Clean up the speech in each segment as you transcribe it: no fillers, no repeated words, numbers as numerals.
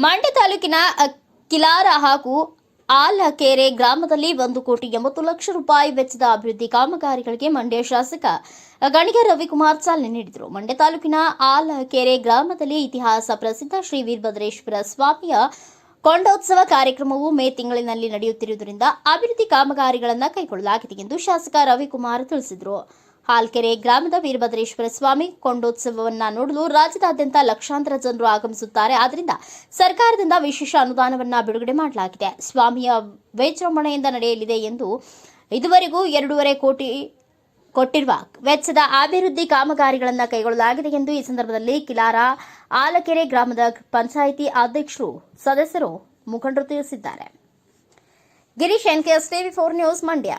ಮಂಡ್ಯ ತಾಲೂಕಿನ ಕಿಲಾರ ಹಾಗೂ ಆಲಕೆರೆ ಗ್ರಾಮದಲ್ಲಿ 1,80,00,000 ರೂಪಾಯಿ ವೆಚ್ಚದ ಅಭಿವೃದ್ಧಿ ಕಾಮಗಾರಿಗಳಿಗೆ ಮಂಡ್ಯ ಶಾಸಕ ಗಣಿಗ ರವಿಕುಮಾರ್ ಚಾಲನೆ ನೀಡಿದರು. ಮಂಡ್ಯ ತಾಲೂಕಿನ ಆಲಕೆರೆ ಗ್ರಾಮದಲ್ಲಿ ಇತಿಹಾಸ ಪ್ರಸಿದ್ಧ ಶ್ರೀ ವೀರಭದ್ರೇಶ್ವರ ಸ್ವಾಮಿಯ ಕೊಂಡೋತ್ಸವ ಕಾರ್ಯಕ್ರಮವು ಮೇ ತಿಂಗಳಿನಲ್ಲಿ ನಡೆಯುತ್ತಿರುವುದರಿಂದ ಅಭಿವೃದ್ಧಿ ಕಾಮಗಾರಿಗಳನ್ನು ಕೈಗೊಳ್ಳಲಾಗಿದೆ ಎಂದು ಶಾಸಕ ರವಿಕುಮಾರ್ ತಿಳಿಸಿದರು. ಹಾಲ್ಕೆರೆ ಗ್ರಾಮದ ವೀರಭದ್ರೇಶ್ವರ ಸ್ವಾಮಿ ಕೊಂಡೋತ್ಸವವನ್ನು ನೋಡಲು ರಾಜ್ಯದಾದ್ಯಂತ ಲಕ್ಷಾಂತರ ಜನರು ಆಗಮಿಸುತ್ತಾರೆ. ಆದ್ದರಿಂದ ಸರ್ಕಾರದಿಂದ ವಿಶೇಷ ಅನುದಾನವನ್ನು ಬಿಡುಗಡೆ ಮಾಡಲಾಗಿದೆ. ಸ್ವಾಮಿಯ ವಿಜೃಂಭಣೆಯಿಂದ ನಡೆಯಲಿದೆ ಎಂದು ಇದುವರೆಗೂ 2.5 ಕೋಟಿ ಕೊಟ್ಟಿರುವ ವೆಚ್ಚದ ಅಭಿವೃದ್ಧಿ ಕಾಮಗಾರಿಗಳನ್ನು ಕೈಗೊಳ್ಳಲಾಗಿದೆ ಎಂದು ಈ ಸಂದರ್ಭದಲ್ಲಿ ಕಿಲಾರ ಆಲಕೆರೆ ಗ್ರಾಮದ ಪಂಚಾಯಿತಿ ಅಧ್ಯಕ್ಷರು, ಸದಸ್ಯರು, ಮುಖಂಡರು ತಿಳಿಸಿದ್ದಾರೆ. Girish, NKS TV 4 news, Mandya.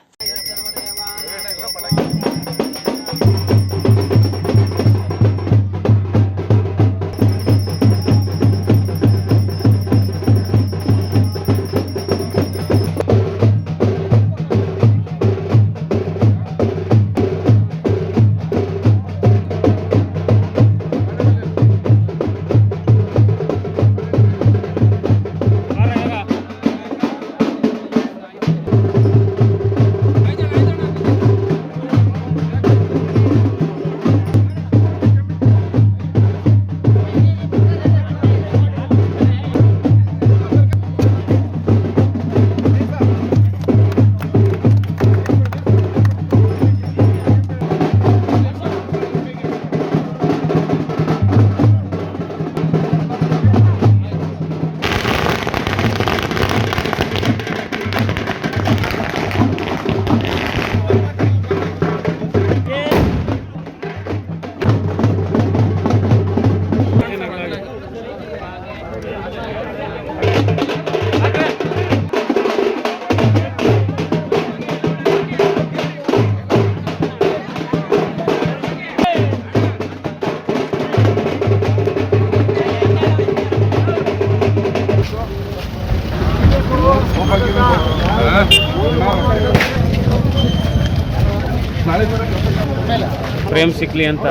Prem ಸಿಕ್ಲಿ ಅಂತ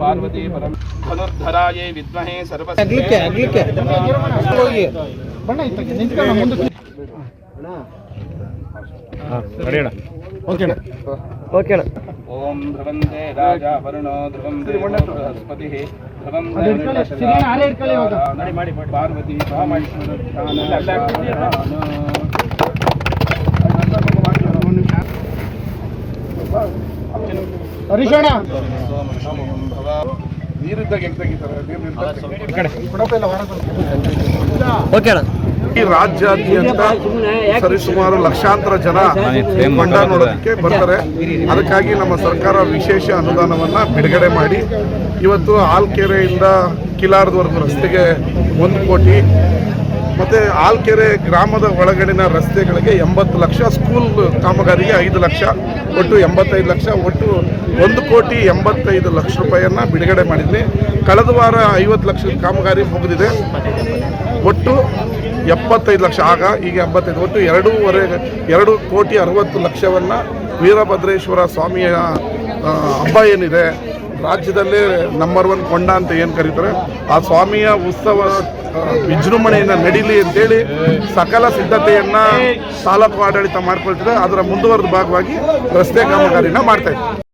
ಪಾರ್ವತಿ ಪರಂ ಧನುರ್ಧರಾಯೇ ವಿದ್ಮಹೇ ಸರ್ವ ಓಂ ಧ್ರುವಂತೆ ರಾಜ ವರುಣೋ ಧ್ರುವಂ ಬೃಹಸ್ಪತಿ ಧ್ರುವಂ ಪಾರ್ವತಿ ಈ ರಾಜ್ಯಾದ್ಯಂತ ಸರಿಸುಮಾರು ಲಕ್ಷಾಂತರ ಜನ ಕೊಂಡ ನೋಡೋದಕ್ಕೆ ಬರ್ತಾರೆ. ಅದಕ್ಕಾಗಿ ನಮ್ಮ ಸರ್ಕಾರ ವಿಶೇಷ ಅನುದಾನವನ್ನು ಬಿಡುಗಡೆ ಮಾಡಿ ಇವತ್ತು ಆಲ್ಕೆರೆಯಿಂದ ಕಿಲಾರದವರೆಗೂ ರಸ್ತೆಗೆ 1 ಕೋಟಿ, ಮತ್ತು ಆಲ್ಕೆರೆ ಗ್ರಾಮದ ಒಳಗಡಿನ ರಸ್ತೆಗಳಿಗೆ 80 ಲಕ್ಷ, ಸ್ಕೂಲ್ ಕಾಮಗಾರಿಗೆ 5 ಲಕ್ಷ, ಒಟ್ಟು 85 ಲಕ್ಷ, ಒಟ್ಟು 1,85,00,000 ರೂಪಾಯಿಯನ್ನು ಬಿಡುಗಡೆ ಮಾಡಿದ್ವಿ. ಕಳೆದ ವಾರ 50 ಲಕ್ಷ ಕಾಮಗಾರಿ ಮುಗಿದಿದೆ. ಒಟ್ಟು 75 ಲಕ್ಷ, ಈಗ 85, ಒಟ್ಟು 2,60,00,000 ವೀರಭದ್ರೇಶ್ವರ ಸ್ವಾಮಿಯ ಹಬ್ಬ ಏನಿದೆ, ರಾಜ್ಯದಲ್ಲೇ ನಂಬರ್ 1 ಕೊಂಡ ಅಂತ ಏನು ಕರೀತಾರೆ, ಆ ಸ್ವಾಮಿಯ ಉತ್ಸವ ವಿಜೃಂಭಣೆಯಿಂದ ನಡೀಲಿ ಅಂತೇಳಿ ಸಕಲ ಸಿದ್ಧತೆಯನ್ನು ತಾಲೂಕು ಆಡಳಿತ ಮಾಡ್ಕೊಳ್ತಿದೆ. ಅದರ ಮುಂದುವರೆದ ಭಾಗವಾಗಿ ರಸ್ತೆ ಕಾಮಗಾರಿನ ಮಾಡ್ತಾ ಇದ್ದೀವಿ.